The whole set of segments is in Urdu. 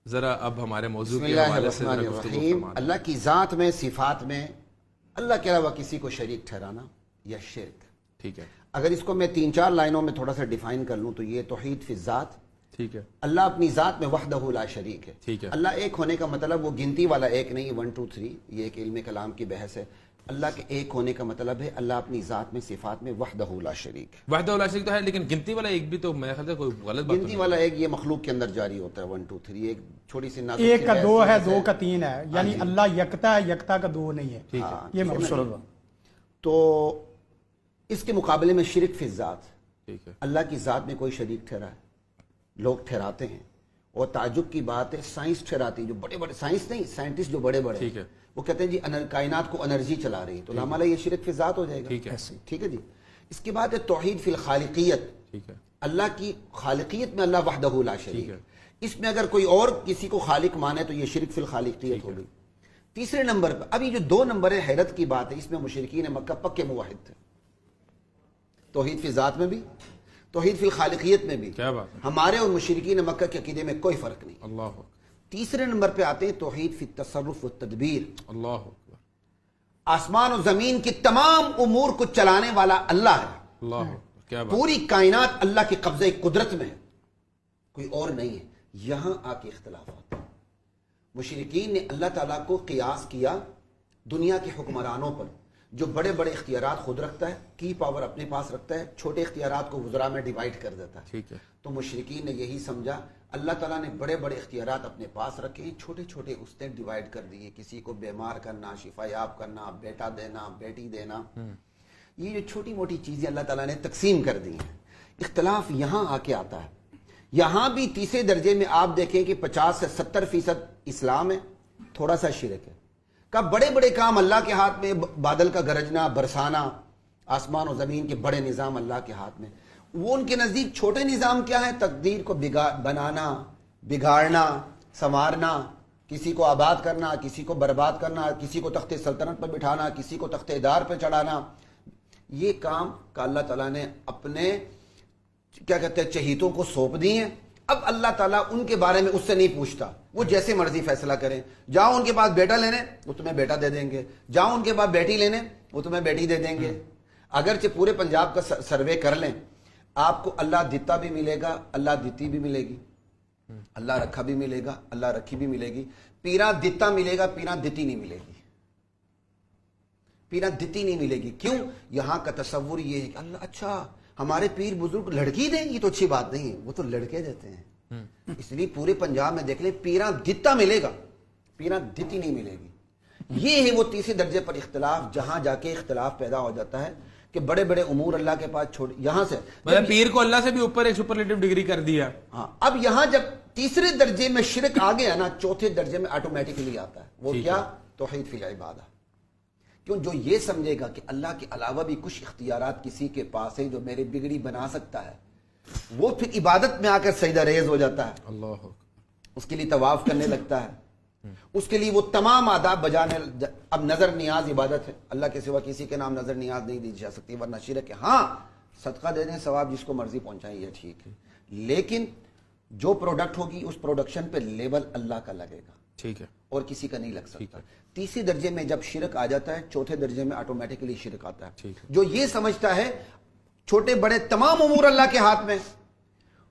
ذرا اب ہمارے موضوع بسم کے اللہ حوالے سے الرحمن ذرا گفتگو الرحیم. فرمائیں. اللہ کی ذات میں، صفات میں اللہ کے علاوہ کسی کو شریک ٹھہرانا یا شرک. ٹھیک ہے، اگر اس کو میں 3-4 لائنوں میں تھوڑا سا ڈیفائن کر لوں تو یہ توحید فی الذات. ٹھیک ہے، اللہ اپنی ذات میں وحدہ لا شریک ہے. ٹھیک ہے. اللہ ایک ہونے کا مطلب وہ گنتی والا ایک نہیں، 1 2 3 یہ ایک علم کلام کی بحث ہے. اللہ کے ایک ہونے کا مطلب ہے اللہ اپنی ذات میں، صفات میں وحدہ لا شریک ہے. وحدہ لا شریک تو ہے، لیکن گنتی والا ایک بھی تو میرے خیال سے کوئی غلط بات گنتی والا ایک یہ مخلوق کے اندر جاری ہوتا ہے 1 2 3. ایک چھوٹی سی نازک ایک سی کا بحث دو ہے، سے- دو کا تین ہے، یعنی اللہ یکتا ہے، یکتا کا دو نہیں ہے. ہاں، یہ مقصود. تو اس کے مقابلے میں شرک فی الذات، ٹھیک ہے، اللہ کی ذات میں کوئی شریک ٹھہرا ہے. لوگ ٹھہراتے ہیں اور تعجب کی بات ہے سائنس ٹھہراتی ہے. جو بڑے بڑے سائنس نہیں، سائنٹسٹ جو بڑے بڑے ٹھیک ہے، وہ کہتے ہیں جی کائنات کو انرجی چلا رہی ہے، تو لامالہ یہ شرک فی الذات ہو جائے گا. ٹھیک ہے، ٹھیک ہے جی. اس کے بعد ہے توحید فی الخالقیت. ٹھیک ہے، اللہ کی خالقیت میں اللہ وحدہ لا شریک ٹھیک ہے. اس میں اگر کوئی اور کسی کو خالق مانے تو یہ شرک فی الخالقیت ہو گئی. تیسرے نمبر پہ ابھی جو 2 نمبر ہے، حیرت کی بات ہے، اس میں مشرکین مکہ پکے موحد تھے. توحید فی ذات میں بھی، توحید فی الخالقیت میں بھی. کیا بات ہے، ہمارے اور مشرکین مکہ کے عقیدے میں کوئی فرق نہیں. اللہ اکبر، تیسرے نمبر پہ آتے ہیں توحید فی التصرف والتدبیر. اللہ اکبر، آسمان و زمین کی تمام امور کو چلانے والا اللہ ہے. اللہ اکبر، کیا بات، پوری کائنات اللہ کے قبضے قدرت میں ہے، کوئی اور نہیں ہے. یہاں آ کے اختلافات. مشرکین نے اللہ تعالیٰ کو قیاس کیا دنیا کے حکمرانوں پر، جو بڑے بڑے اختیارات خود رکھتا ہے، کی پاور اپنے پاس رکھتا ہے، چھوٹے اختیارات کو وزراء میں ڈیوائیڈ کر دیتا ہے. ٹھیک ہے، تو مشرکین نے یہی سمجھا اللہ تعالیٰ نے بڑے بڑے اختیارات اپنے پاس رکھے ہیں، چھوٹے چھوٹے اس نے ڈیوائیڈ کر دیے. کسی کو بیمار کرنا، شفا یاب کرنا، بیٹا دینا، بیٹی دینا، یہ جو چھوٹی موٹی چیزیں اللہ تعالیٰ نے تقسیم کر دی ہیں. اختلاف یہاں آ کے آتا ہے. یہاں بھی تیسرے درجے میں آپ دیکھیں کہ 50 سے 70% اسلام ہے، تھوڑا سا شرک ہے. کا بڑے بڑے کام اللہ کے ہاتھ میں، بادل کا گرجنا، برسانا، آسمان و زمین کے بڑے نظام اللہ کے ہاتھ میں. وہ ان کے نزدیک چھوٹے نظام کیا ہے؟ تقدیر کو بنانا، بگاڑنا، سنوارنا، کسی کو آباد کرنا، کسی کو برباد کرنا، کسی کو تخت سلطنت پر بٹھانا، کسی کو تخت دار پر چڑھانا. یہ کام کا اللہ تعالیٰ نے اپنے کیا کہتے ہیں چہیتوں کو سونپ دی ہیں. اب اللہ تعالیٰ ان کے بارے میں اس سے نہیں پوچھتا، وہ جیسے مرضی فیصلہ کریں. جاؤ ان کے پاس بیٹا لینے، وہ تمہیں بیٹا دے دیں گے. جاؤ ان کے پاس بیٹی لینے، وہ تمہیں بیٹی دے دیں گے. اگرچہ پورے پنجاب کا سروے کر لیں، آپ کو اللہ دیتا بھی ملے گا، اللہ دیتی بھی ملے گی، اللہ رکھا بھی ملے گا، اللہ رکھی بھی ملے گی. پیرا دیتا ملے گا، پیرا دیتی نہیں ملے گی. پیرا دیتی نہیں ملے گی. کیوں؟ یہاں کا تصور یہ ہے کہ اللہ اچھا ہمارے پیر بزرگ لڑکی دیں، یہ تو اچھی بات نہیں ہے، وہ تو لڑکے دیتے ہیں. اس لیے پورے پنجاب میں دیکھ لیں پیرا دیتا ملے گا، پیرا دیتی نہیں ملے گی. یہ ہے وہ تیسرے درجے پر اختلاف، جہاں جا کے اختلاف پیدا ہو جاتا ہے کہ بڑے بڑے امور اللہ کے پاس چھوڑ. یہاں سے مطلب پیر کو اللہ سے بھی اوپر ایک سپرلیٹو ڈگری کر دیا. ہاں، اب یہاں جب تیسرے درجے میں شرک آ گیا نا، چوتھے درجے میں آٹومیٹکلی آتا ہے. وہ کیا؟ توحید فی العبادہ. کیوں؟ جو یہ سمجھے گا کہ اللہ کے علاوہ بھی کچھ اختیارات کسی کے پاس ہیں جو میری بگڑی بنا سکتا ہے، وہ پھر عبادت میں آ کر سجدہ ریز ہو جاتا ہے. اللہ اکبر، اس کے لیے طواف کرنے لگتا ہے، اس کے لیے وہ تمام آداب بجانے. اب نظر نیاز عبادت ہے، اللہ کے سوا کسی کے نام نظر نیاز نہیں دی جا سکتی، ورنہ شرک ہے. ہاں صدقہ دے دیں، ثواب جس کو مرضی پہنچائیں، یہ ٹھیک ہے، لیکن جو پروڈکٹ ہوگی اس پروڈکشن پہ لیبل اللہ کا لگے گا، ٹھیک ہے، اور کسی کا نہیں لگ سکتا. تیسرے درجے میں جب شرک آ جاتا ہے، چوتھے درجے میں آٹومیٹکلی شرک آتا ہے. جو یہ سمجھتا ہے چھوٹے بڑے تمام امور اللہ کے ہاتھ میں،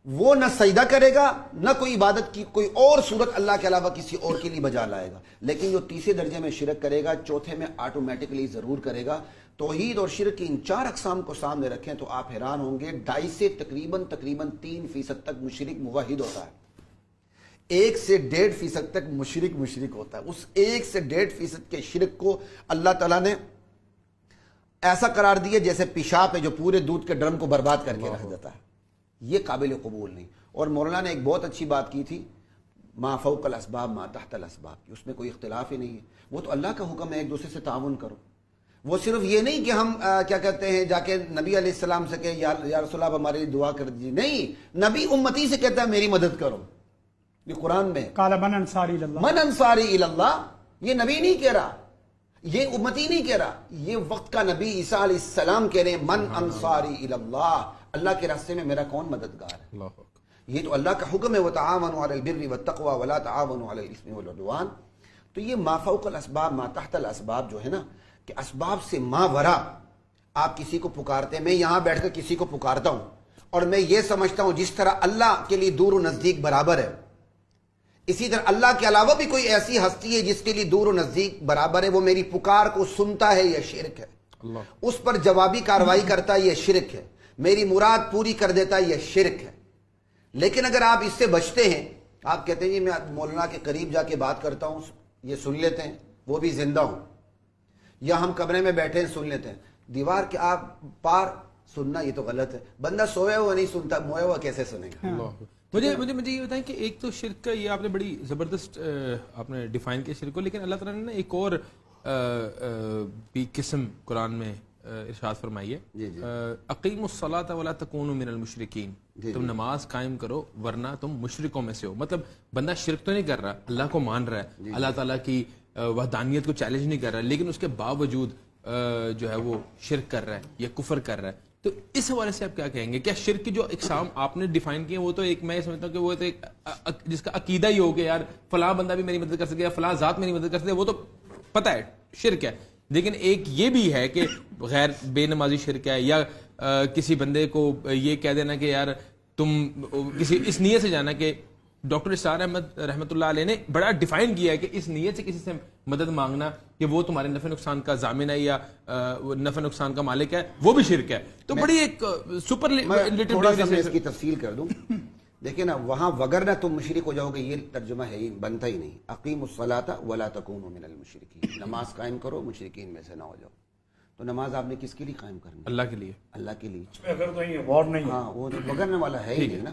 وہ نہ سجدہ کرے گا، نہ کوئی عبادت کی کوئی اور صورت اللہ کے علاوہ کسی اور کے لیے بجا لائے گا. لیکن جو تیسرے درجے میں شرک کرے گا، چوتھے میں آٹومیٹکلی ضرور کرے گا. توحید اور شرک کی ان 4 اقسام کو سامنے رکھیں تو آپ حیران ہوں گے. 2.5 سے تقریباً 3% تک مشرک موحد ہوتا ہے. 1 سے 1.5% تک مشرک ہوتا ہے. اس 1 سے 1.5% کے شرک کو اللہ تعالیٰ نے ایسا قرار دیا جیسے پیشاب ہے جو پورے دودھ کے ڈرم کو برباد کر کے رکھ دیتا ہے. یہ قابل قبول نہیں. اور مولانا نے ایک بہت اچھی بات کی تھی، ما فوق الاسباب ما تحت الاسباب، اس میں کوئی اختلاف ہی نہیں ہے. وہ تو اللہ کا حکم ہے ایک دوسرے سے تعاون کرو. وہ صرف یہ نہیں کہ ہم کیا کہتے ہیں جا کے نبی علیہ السلام سے کہ یا رسول اللہ ہمارے لیے دعا کر دیجیے. نہیں، نبی امتی سے کہتا ہے میری مدد کرو. یہ قرآن میں قال من انصاری اللہ، من انصاری اللہ، یہ نبی نہیں کہہ رہا، یہ امتی نہیں کہہ رہا، یہ وقت کا نبی عیسیٰ علیہ السلام کہہ رہے ہیں من انصاری اللہ، اللہ کے راستے میں میرا کون مددگار ہے. یہ تو اللہ کا حکم ہے وتعاونوا علی البر والتقوی ولا تعاونوا علی الاثم والعدوان. تو یہ ما فوق الاسباب ما تحت الاسباب جو ہے نا کہ اسباب سے ما ورا آپ کسی کو پکارتے ہیں. میں یہاں بیٹھ کر کسی کو پکارتا ہوں اور میں یہ سمجھتا ہوں جس طرح اللہ کے لیے دور و نزدیک برابر ہے, اسی طرح اللہ کے علاوہ بھی کوئی ایسی ہستی ہے جس کے لیے دور و نزدیک برابر ہے, وہ میری پکار کو سنتا ہے, یہ شرک ہے. اس پر جوابی کارروائی کرتا ہے, یہ شرک ہے. میری مراد پوری کر دیتا ہے, یہ شرک ہے. لیکن اگر آپ اس سے بچتے ہیں, آپ کہتے ہیں میں مولانا کے قریب جا کے بات کرتا ہوں, یہ سن لیتے ہیں, وہ بھی زندہ ہوں, یا ہم کمرے میں بیٹھے ہیں سن لیتے ہیں, دیوار کے آپ پار سننا یہ تو غلط ہے. بندہ سویا ہوا نہیں سنتا, مویا ہوا کیسے سنے گا؟ مجھے یہ بتائیں کہ ایک تو شرک کا یہ آپ نے بڑی زبردست آپ نے ڈیفائن کیا شرک کو, لیکن اللہ تعالیٰ نے نا ایک اور بھی قسم قرآن میں ارشاد فرمائی ہے, اقیموا الصلاۃ ولا تکونوا من المشرکین, تم نماز قائم کرو ورنہ تم مشرکوں میں سے ہو. مطلب بندہ شرک تو نہیں کر رہا, اللہ کو مان رہا ہے, اللہ تعالیٰ کی وحدانیت کو چیلنج نہیں کر رہا, لیکن اس کے باوجود جو ہے وہ شرک کر رہا ہے یا کفر کر رہا ہے. تو اس حوالے سے آپ کیا کہیں گے؟ کیا شرک کی جو اقسام آپ نے ڈیفائن کیے وہ تو ایک میں سمجھتا ہوں کہ وہ تو ایک جس کا عقیدہ ہی ہو کہ یار فلاں بندہ بھی میری مدد کر سکے یا فلاں ذات میری مدد کر سکے, وہ تو پتہ ہے شرک ہے. لیکن ایک یہ بھی ہے کہ غیر بے نمازی شرک ہے, یا کسی بندے کو یہ کہہ دینا کہ یار تم کسی اس نیت سے جانا کہ ڈاکٹر اسرار احمد رحمۃ اللہ علیہ نے بڑا ڈیفائن کیا ہے کہ اس نیت سے کسی سے مدد مانگنا کہ وہ تمہارے نفع نقصان کا ضامن ہے یا نفع نقصان کا مالک ہے, وہ بھی شرک ہے. تو بڑی ایک تھوڑا سا میں اس کی تفصیل کر دوں. دیکھیں نا, وہاں وگر نہ تم مشرک ہو جاؤ گے, یہ ترجمہ ہے, بنتا ہی نہیں. اقیموا الصلاۃ ولا تکونوا من المشرکین, نماز قائم کرو مشرکین میں سے نہ ہو جاؤ. تو نماز آپ نے کس کے لیے قائم کرنی؟ اللہ کے لیے. اللہ کے لیے. اگر تو یہ وار نہیں, ہاں وہ وگرنے والا ہے ہی نہیں نا,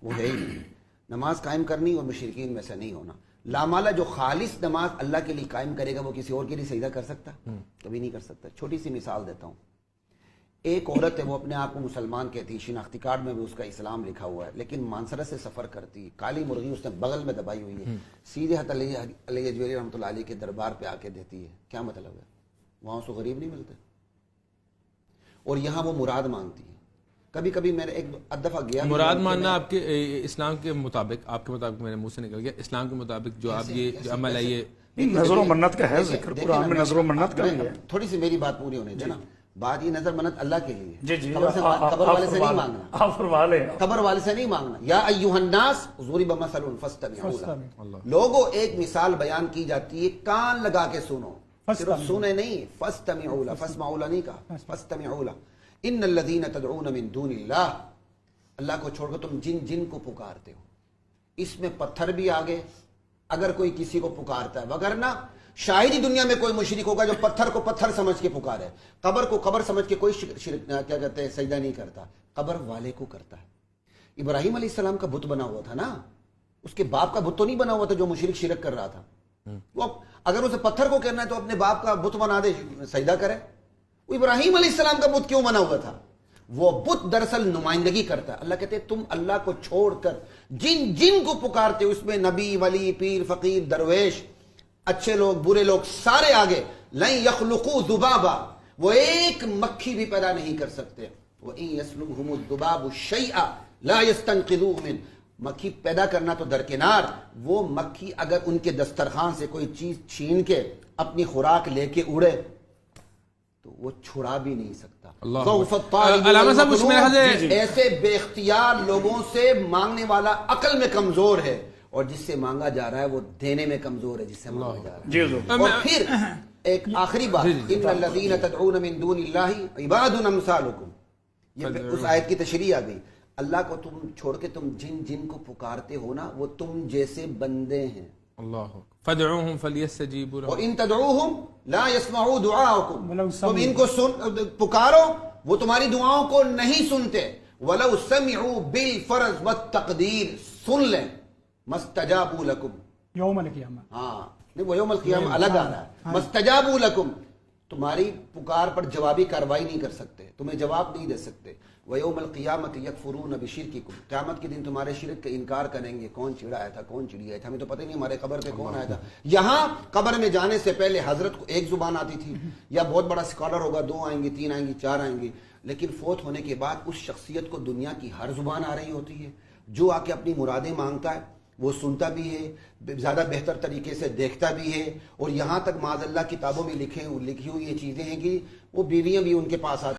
وہ ہے ہی نہیں. نماز قائم کرنی اور مشرکین میں سے نہیں ہونا. لامالا جو خالص نماز اللہ کے لیے قائم کرے گا وہ کسی اور کے لیے سجدہ کر سکتا؟ کبھی نہیں کر سکتا. چھوٹی سی مثال دیتا ہوں. ایک عورت ہے, وہ اپنے آپ کو مسلمان کہتی, شناختی کارڈ میں بھی اس کا اسلام لکھا ہوا ہے, لیکن مانسرہ سے سفر کرتی, کالی مرغی اس نے بغل میں دبائی ہوئی ہے, سیدھے ہاتھ علی اجویری رحمۃ اللہ علیہ کے دربار پہ آ کے دیتی ہے. کیا مطلب ہے؟ وہاں اس کو غریب نہیں ملتے, اور یہاں وہ مراد مانگتی ہے. کبھی کبھی میں نے ایک دفعہ گیا, مراد ماننا آپ کے اسلام کے مطابق, آپ کے مطابق میرے منہ سے نکل گیا, اسلام کے مطابق جو آپ یہ عمل ہے یہ نظر و منت کا ہے ذکر قرآن میں, نظر و منت کا ہے. تھوڑی سی میری بات پوری ہونے دے نا. بات یہ نظر منت اللہ کے لیے, جی جی, قبر والے سے نہیں مانگنا, آپ فرما لیں, قبر والے سے نہیں مانگنا. یا ایھا الناس ضرب مثل فاستمعوا لہ, لوگوں ایک مثال بیان کی جاتی ہے, کان لگا کے سنو, صرف سنے نہیں, فاستمعوا لہ, فاسمعوا لہ نہیں کہا, فاستمعوا لہ. ان الذین تدعون من دون اللہ, اللہ کو چھوڑ کر تم جن کو پکارتے ہو. اس میں پتھر بھی آگے اگر کوئی کسی کو پکارتا ہے, وگرنہ شاید ہی دنیا میں کوئی مشرک ہوگا جو پتھر کو پتھر سمجھ کے پکارے, قبر کو قبر سمجھ کے کوئی شرک کیا کہتے ہیں سجدہ نہیں کرتا, قبر والے کو کرتا ہے. ابراہیم علیہ السلام کا بت بنا ہوا تھا نا, اس کے باپ کا بت تو نہیں بنا ہوا تھا جو مشرک شرک کر رہا تھا. وہ اگر اسے پتھر کو کہنا ہے تو اپنے باپ کا بت بنا دے, سجدہ کرے. ابراہیم علیہ السلام کا بت کیوں بنا ہوا تھا؟ وہ بت دراصل نمائندگی کرتا ہے. اللہ کہتے ہیں تم اللہ کو چھوڑ کر جن کو پکارتے ہو, اس میں نبی, ولی, پیر, فقیر, درویش, اچھے لوگ, برے لوگ, سارے آگے. لن یخلقوا ذبابا, وہ ایک مکھی بھی پیدا نہیں کر سکتے. وَإِن يَسْلُبْهُمُ الذُّبَابُ شَيْئًا لَا يَسْتَنقِذُوهُ مِنْهُ, مکھی پیدا کرنا تو درکنار, وہ مکھی اگر ان کے دسترخوان سے کوئی چیز چھین کے اپنی خوراک لے کے اڑے تو وہ چھڑا بھی نہیں سکتا. علامہ صاحب اس میں ایسے بے اختیار لوگوں سے مانگنے والا عقل میں کمزور ہے, اور جس سے مانگا جا رہا ہے وہ دینے میں کمزور ہے جس سے مانگا جا رہا ہے. اور پھر ایک آخری بات, ان الذین تدعون من دون اللہ عباد امثالکم, یہ اس آیت کی تشریح آ گئی. اللہ کو تم چھوڑ کے تم جن کو پکارتے ہو نا, وہ تم جیسے بندے ہیں. اللہ فدعوہم فلیستجیبوا لکم وَإِن تدعوہم لا يسمعوا دعاءکم, تم ان کو پکارو وہ تمہاری دعاؤں کو نہیں سنتے. وَلَوْ سَمِعُوا بِالْفَرْضِ وَالتَّقْدِيرِ, سن لیں. مَسْتَجَابُوا لَكُمْ, یوم القیامہ. ہاں نہیں, وہ یوم القیامہ الگ آ رہا ہے. مَسْتَجَابُوا لَكُمْ, تمہاری پکار پر جوابی کارروائی نہیں کر سکتے, تمہیں جواب نہیں دے سکتے. وَيَوْمَ الْقِيَامَةِ يَكْفُرُونَ بِشِرْكِكُمْ, قیامت کے دن تمہارے شرک کا انکار کریں گے. کون چڑا آیا تھا, کون چڑی آیا تھا, ہمیں تو پتہ نہیں ہمارے قبر پہ کون آیا تھا. یہاں قبر میں جانے سے پہلے حضرت کو ایک زبان آتی تھی, یا بہت بڑا اسکالر ہوگا 2 آئیں گی, 3 آئیں گی, 4 آئیں گی, لیکن فوت ہونے کے بعد اس شخصیت کو دنیا کی ہر زبان آ رہی ہوتی ہے. جو آ کے اپنی مرادیں مانگتا ہے وہ سنتا بھی ہے، زیادہ بہتر طریقے سے دیکھتا بھی ہے، اور یہاں تک معاذ اللہ کتابوں میں لکھی ہوئی یہ چیزیں ہیں کہ وہ بیویاں بھی ان کے پاس آتی